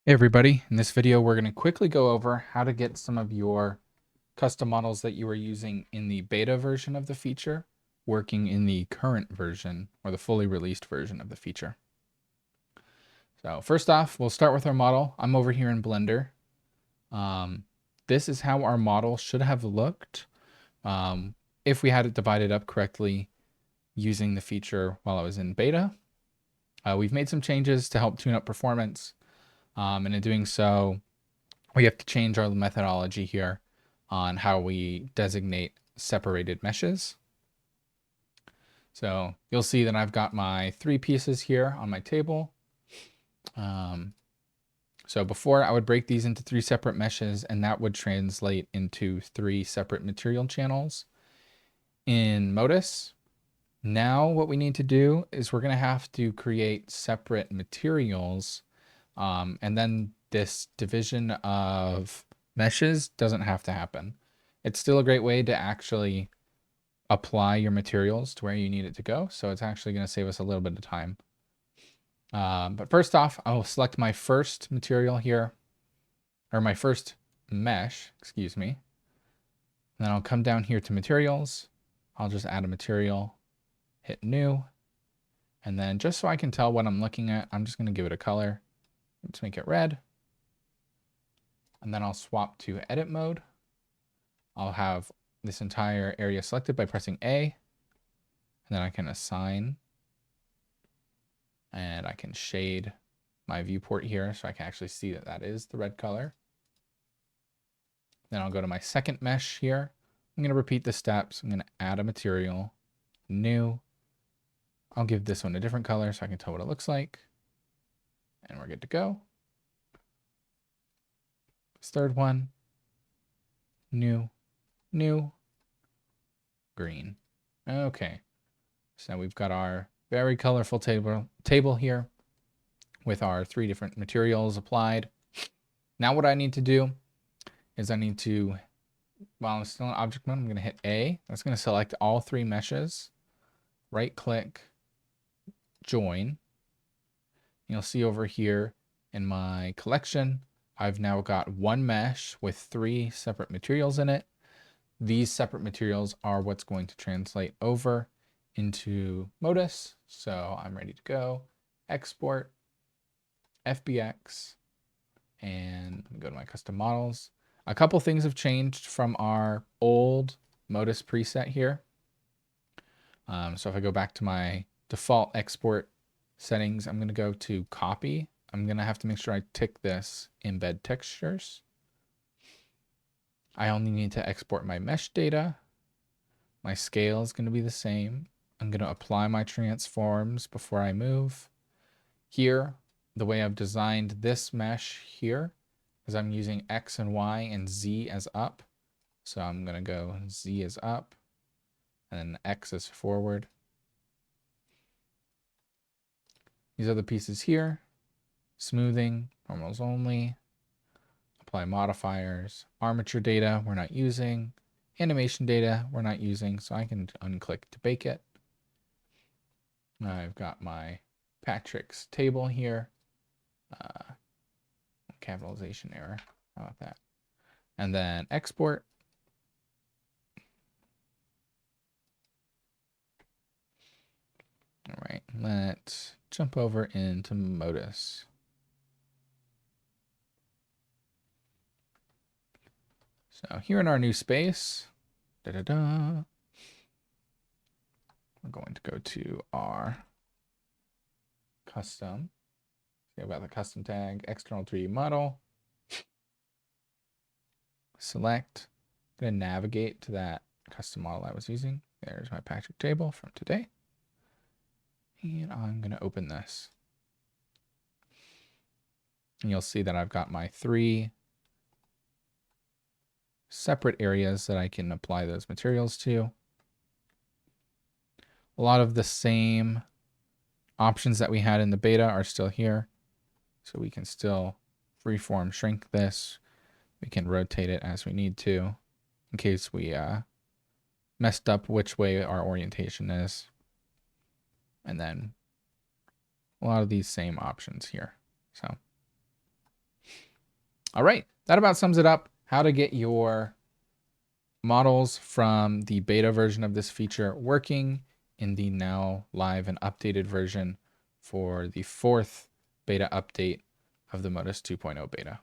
Hey everybody, in this video we're going to quickly go over how to get some of your custom models that you were using in the beta version of the feature working in the current version or the fully released version of the feature. So first off, we'll start with our model. I'm over here in Blender. This is how our model should have looked if we had it divided up correctly using the feature while I was in beta. We've made some changes to help tune up performance. And in doing so, we have to change our methodology here on how we designate separated meshes. So you'll see that I've got my three pieces here on my table. So before I would break these into three separate meshes, and that would translate into three separate material channels in Modus. Now what we need to do is we're going to have to create separate materials, and then this division of meshes doesn't have to happen. It's still a great way to actually apply your materials to where you need it to go. So it's actually going to save us a little bit of time. But first off, I'll select my first material here, or my first mesh, excuse me. And then I'll come down here to materials. I'll just add a material, hit new. And then just so I can tell what I'm looking at, I'm just going to give it a color. Let's make it red. And then I'll swap to edit mode. I'll have this entire area selected by pressing A. And then I can assign and I can shade my viewport here so I can actually see that that is the red color. Then I'll go to my second mesh here. I'm going to repeat the steps. I'm going to add a material, new. I'll give this one a different color so I can tell what it looks like. And we're good to go. This third one, new, new, green. Okay, so we've got our very colorful table here with our three different materials applied. Now what I need to do is I need to, while I'm still in object mode, I'm going to hit A. That's going to select all three meshes. Right click, join. You'll see over here in my collection, I've now got one mesh with three separate materials in it. These separate materials are what's going to translate over into Modus. So I'm ready to go. Export, FBX, and go to my custom models. A couple things have changed from our old Modus preset here. So if I go back to my default export settings, I'm going to go to copy. I'm going to have to make sure I tick this embed textures. I only need to export my mesh data. My scale is going to be the same. I'm going to apply my transforms before I move. Here, the way I've designed this mesh here is I'm using X and Y and Z as up. So I'm going to go Z is up and then X is forward. These other pieces here, smoothing, normals only, apply modifiers, armature data we're not using, animation data we're not using, so I can unclick to bake it. I've got my Patrick's table here. Capitalization error. How about that? And then export. All right, let's jump over into Modus. So here in our new space, we're going to go to our custom. See about the custom tag, external 3D model. Select. I'm going to navigate to that custom model I was using. There's my Patrick table from today. And I'm going to open this. And you'll see that I've got my three separate areas that I can apply those materials to. A lot of the same options that we had in the beta are still here. So we can still freeform shrink this. We can rotate it as we need to in case we messed up which way our orientation is. And then a lot of these same options here. So All right, that about sums it up. How to get your models from the beta version of this feature working in the now live and updated version for the 4th beta update of the Modus 2.0 beta.